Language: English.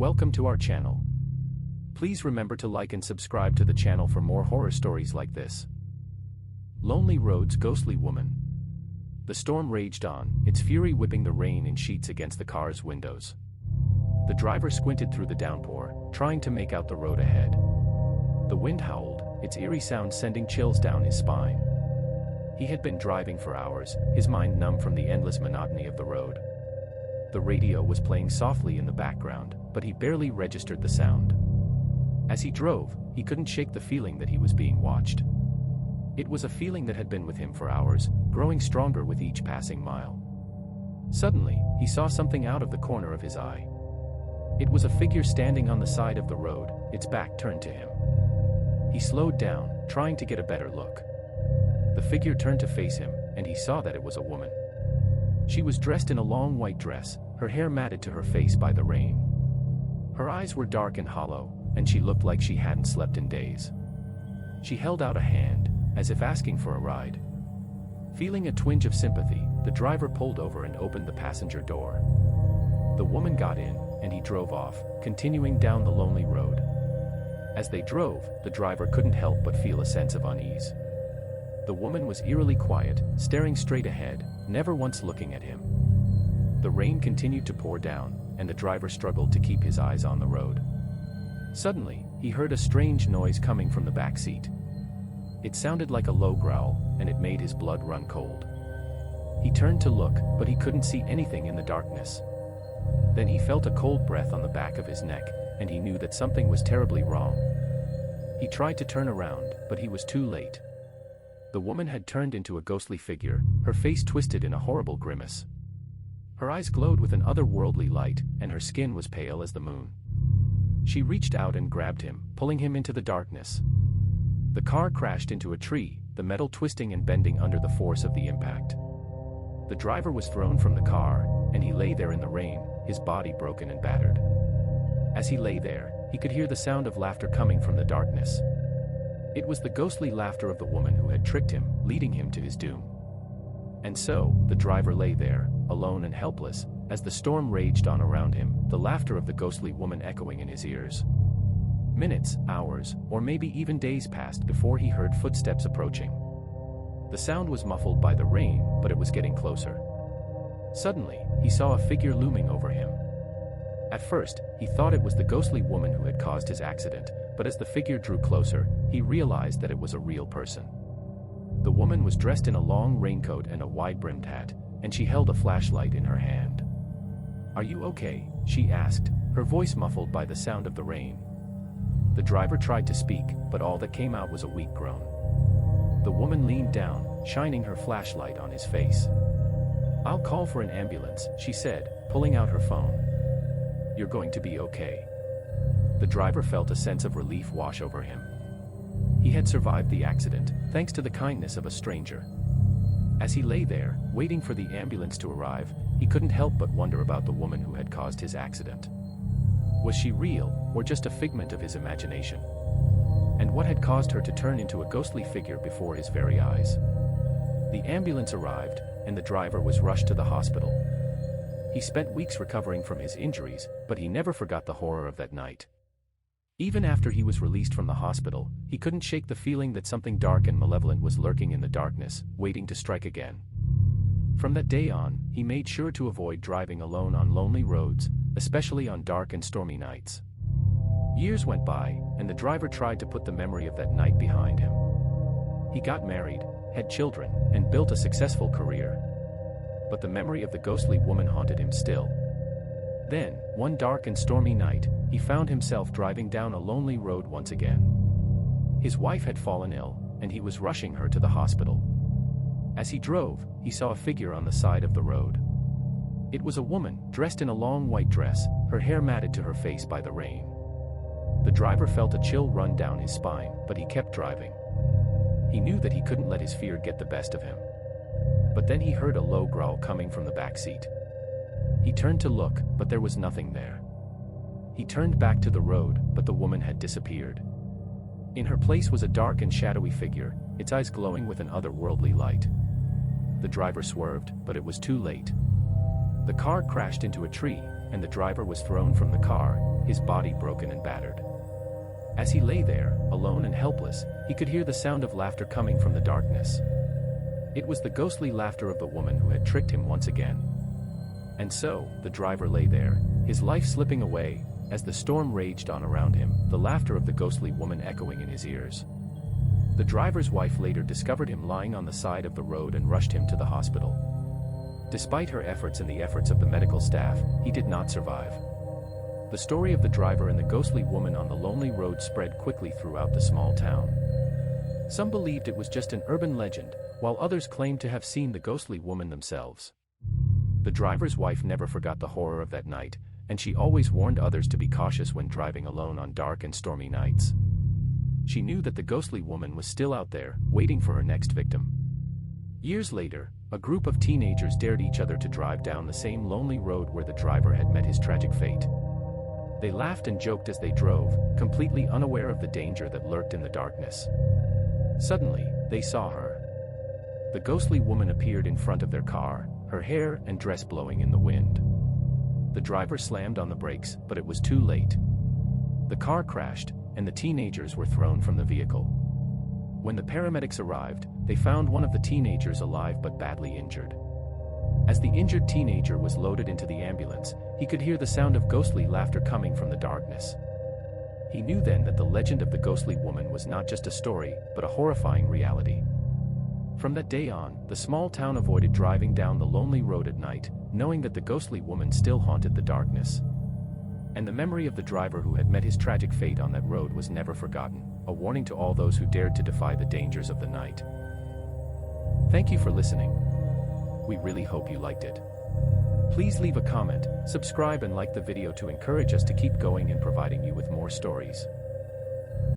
Welcome to our channel. Please remember to like and subscribe to the channel for more horror stories like this. Lonely Road's ghostly woman. The storm raged on, its fury whipping the rain in sheets against the car's windows. The driver squinted through the downpour, trying to make out the road ahead. The wind howled, its eerie sound sending chills down his spine. He had been driving for hours, his mind numb from the endless monotony of the road. The radio was playing softly in the background, but he barely registered the sound. As he drove, he couldn't shake the feeling that he was being watched. It was a feeling that had been with him for hours, growing stronger with each passing mile. Suddenly, he saw something out of the corner of his eye. It was a figure standing on the side of the road, its back turned to him. He slowed down, trying to get a better look. The figure turned to face him, and he saw that it was a woman. She was dressed in a long white dress, her hair matted to her face by the rain. Her eyes were dark and hollow, and she looked like she hadn't slept in days. She held out a hand, as if asking for a ride. Feeling a twinge of sympathy, the driver pulled over and opened the passenger door. The woman got in, and he drove off, continuing down the lonely road. As they drove, the driver couldn't help but feel a sense of unease. The woman was eerily quiet, staring straight ahead, never once looking at him. The rain continued to pour down, and the driver struggled to keep his eyes on the road. Suddenly, he heard a strange noise coming from the back seat. It sounded like a low growl, and it made his blood run cold. He turned to look, but he couldn't see anything in the darkness. Then he felt a cold breath on the back of his neck, and he knew that something was terribly wrong. He tried to turn around, but he was too late. The woman had turned into a ghostly figure, her face twisted in a horrible grimace. Her eyes glowed with an otherworldly light, and her skin was pale as the moon. She reached out and grabbed him, pulling him into the darkness. The car crashed into a tree, the metal twisting and bending under the force of the impact. The driver was thrown from the car, and he lay there in the rain, his body broken and battered. As he lay there, he could hear the sound of laughter coming from the darkness. It was the ghostly laughter of the woman who had tricked him, leading him to his doom. And so, the driver lay there, alone and helpless, as the storm raged on around him, the laughter of the ghostly woman echoing in his ears. Minutes, hours, or maybe even days passed before he heard footsteps approaching. The sound was muffled by the rain, but it was getting closer. Suddenly, he saw a figure looming over him. At first, he thought it was the ghostly woman who had caused his accident, but as the figure drew closer, he realized that it was a real person. The woman was dressed in a long raincoat and a wide-brimmed hat, and she held a flashlight in her hand. "Are you okay?" she asked, her voice muffled by the sound of the rain. The driver tried to speak, but all that came out was a weak groan. The woman leaned down, shining her flashlight on his face. "I'll call for an ambulance," she said, pulling out her phone. "You're going to be okay." The driver felt a sense of relief wash over him. He had survived the accident, thanks to the kindness of a stranger. As he lay there, waiting for the ambulance to arrive, he couldn't help but wonder about the woman who had caused his accident. Was she real, or just a figment of his imagination? And what had caused her to turn into a ghostly figure before his very eyes? The ambulance arrived, and the driver was rushed to the hospital. He spent weeks recovering from his injuries, but he never forgot the horror of that night. Even after he was released from the hospital, he couldn't shake the feeling that something dark and malevolent was lurking in the darkness, waiting to strike again. From that day on, he made sure to avoid driving alone on lonely roads, especially on dark and stormy nights. Years went by, and the driver tried to put the memory of that night behind him. He got married, had children, and built a successful career. But the memory of the ghostly woman haunted him still. Then, one dark and stormy night, he found himself driving down a lonely road once again. His wife had fallen ill, and he was rushing her to the hospital. As he drove, he saw a figure on the side of the road. It was a woman, dressed in a long white dress, her hair matted to her face by the rain. The driver felt a chill run down his spine, but he kept driving. He knew that he couldn't let his fear get the best of him. But then he heard a low growl coming from the back seat. He turned to look, but there was nothing there. He turned back to the road, but the woman had disappeared. In her place was a dark and shadowy figure, its eyes glowing with an otherworldly light. The driver swerved, but it was too late. The car crashed into a tree, and the driver was thrown from the car, his body broken and battered. As he lay there, alone and helpless, he could hear the sound of laughter coming from the darkness. It was the ghostly laughter of the woman who had tricked him once again. And so, the driver lay there, his life slipping away, as the storm raged on around him, the laughter of the ghostly woman echoing in his ears. The driver's wife later discovered him lying on the side of the road and rushed him to the hospital. Despite her efforts and the efforts of the medical staff, he did not survive. The story of the driver and the ghostly woman on the lonely road spread quickly throughout the small town. Some believed it was just an urban legend, while others claimed to have seen the ghostly woman themselves. The driver's wife never forgot the horror of that night, and she always warned others to be cautious when driving alone on dark and stormy nights. She knew that the ghostly woman was still out there, waiting for her next victim. Years later, a group of teenagers dared each other to drive down the same lonely road where the driver had met his tragic fate. They laughed and joked as they drove, completely unaware of the danger that lurked in the darkness. Suddenly, they saw her. The ghostly woman appeared in front of their car, her hair and dress blowing in the wind. The driver slammed on the brakes, but it was too late. The car crashed, and the teenagers were thrown from the vehicle. When the paramedics arrived, they found one of the teenagers alive but badly injured. As the injured teenager was loaded into the ambulance, he could hear the sound of ghostly laughter coming from the darkness. He knew then that the legend of the ghostly woman was not just a story, but a horrifying reality. From that day on, the small town avoided driving down the lonely road at night, knowing that the ghostly woman still haunted the darkness. And the memory of the driver who had met his tragic fate on that road was never forgotten, a warning to all those who dared to defy the dangers of the night. Thank you for listening. We really hope you liked it. Please leave a comment, subscribe and like the video to encourage us to keep going and providing you with more stories.